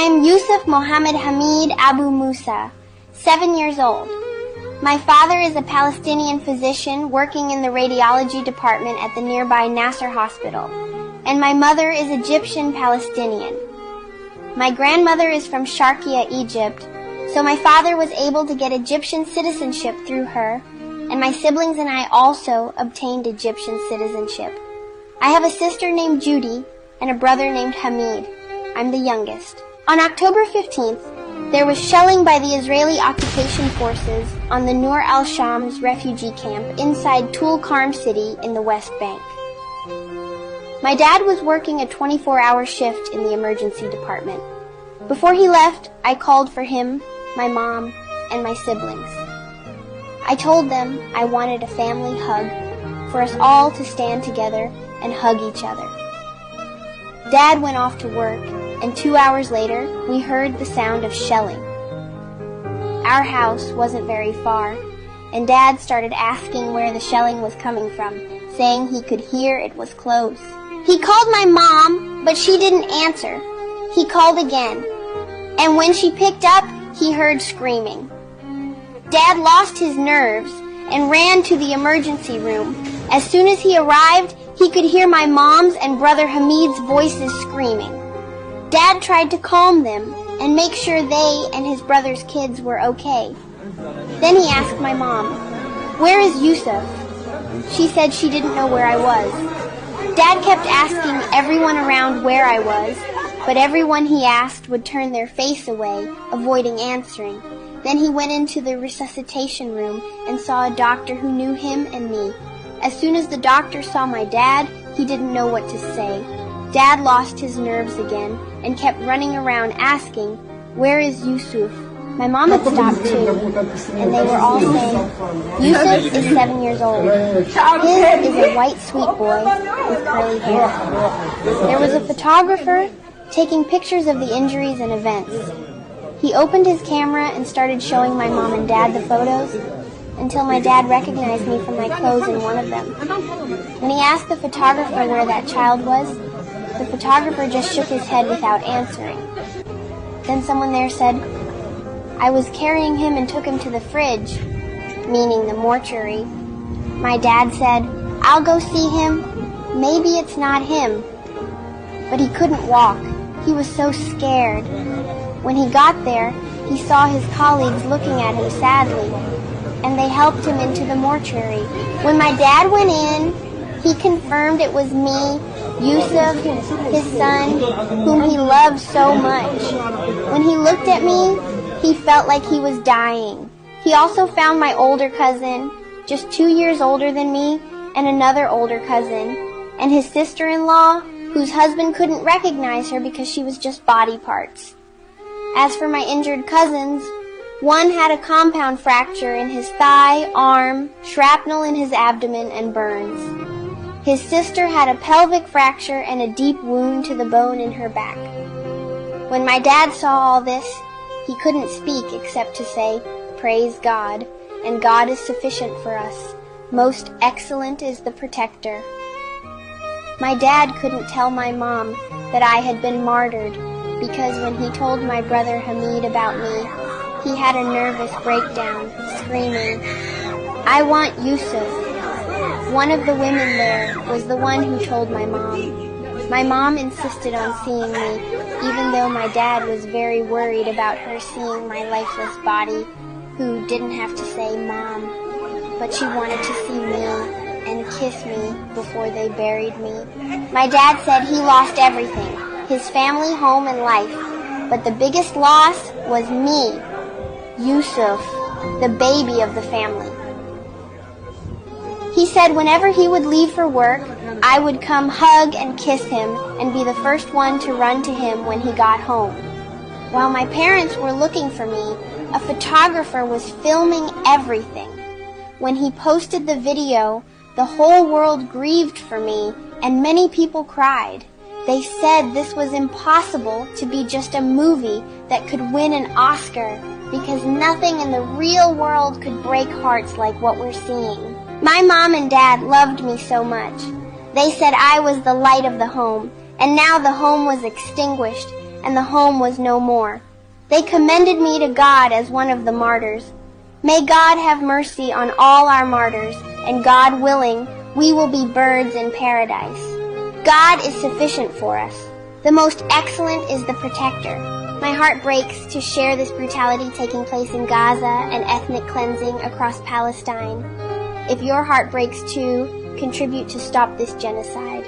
I'm Yusuf Mohammed Hamid Abu Musa, 7 years old. My father is a Palestinian physician working in the radiology department at the nearby Nasser Hospital, and my mother is Egyptian Palestinian. My grandmother is from Sharqiya, Egypt, so my father was able to get Egyptian citizenship through her, and my siblings and I also obtained Egyptian citizenship. I have a sister named Judy and a brother named Hamid. I'm the youngest. On October 15th, there was shelling by the Israeli occupation forces on the Nur al-Shams refugee camp inside Tulkarm city in the West Bank. My dad was working a 24-hour shift in the emergency department. Before he left, I called for him, my mom, and my siblings. I told them I wanted a family hug, for us all to stand together and hug each other. Dad went off to work, and 2 hours later, we heard the sound of shelling. Our house wasn't very far, and Dad started asking where the shelling was coming from, saying he could hear it was close. He called my mom, but she didn't answer. He called again, and when she picked up, he heard screaming. Dad lost his nerves and ran to the emergency room. As soon as he arrived, he could hear my mom's and brother Hamid's voices screaming. Dad tried to calm them and make sure they and his brother's kids were okay. Then he asked my mom, "Where is Yusuf?" She said she didn't know where I was. Dad kept asking everyone around where I was, but everyone he asked would turn their face away, avoiding answering. Then he went into the resuscitation room and saw a doctor who knew him and me. As soon as the doctor saw my dad, he didn't know what to say. Dad lost his nerves again and kept running around asking, "Where is Yusuf?" My mom had stopped too, and they were all saying, "Yusuf is 7 years old. His is a white sweet boy with curly hair." There was a photographer taking pictures of the injuries and events. He opened his camera and started showing my mom and dad the photos until my dad recognized me from my clothes in one of them. When he asked the photographer where that child was, the photographer just shook his head without answering. Then someone there said, "I was carrying him and took him to the fridge," meaning the mortuary. My dad said, "I'll go see him. Maybe it's not him." But he couldn't walk. He was so scared. When he got there, he saw his colleagues looking at him sadly, and they helped him into the mortuary. When my dad went in, he confirmed it was me, Yusuf, his son, whom he loved so much. When he looked at me, he felt like he was dying. He also found my older cousin, just 2 years older than me, and another older cousin, and his sister-in-law, whose husband couldn't recognize her because she was just body parts. As for my injured cousins, one had a compound fracture in his thigh, arm, shrapnel in his abdomen, and burns. His sister had a pelvic fracture and a deep wound to the bone in her back. When my dad saw all this, he couldn't speak except to say, "Praise God, and God is sufficient for us. Most excellent is the protector." My dad couldn't tell my mom that I had been martyred because when he told my brother Hamid about me, he had a nervous breakdown, screaming, "I want Yusuf." One of the women there was the one who told my mom. My mom insisted on seeing me, even though my dad was very worried about her seeing my lifeless body, who didn't have to say Mom, but she wanted to see me and kiss me before they buried me. My dad said he lost everything, his family, home, and life, but the biggest loss was me, Yusuf, the baby of the family. He said whenever he would leave for work, I would come hug and kiss him and be the first one to run to him when he got home. While my parents were looking for me, a photographer was filming everything. When he posted the video, the whole world grieved for me and many people cried. They said this was impossible to be just a movie that could win an Oscar because nothing in the real world could break hearts like what we're seeing. My mom and dad loved me so much. They said I was the light of the home, and now the home was extinguished, and the home was no more. They commended me to God as one of the martyrs. May God have mercy on all our martyrs, and God willing, we will be birds in paradise. God is sufficient for us. The most excellent is the protector. My heart breaks to share this brutality taking place in Gaza and ethnic cleansing across Palestine. If your heart breaks too, contribute to stop this genocide.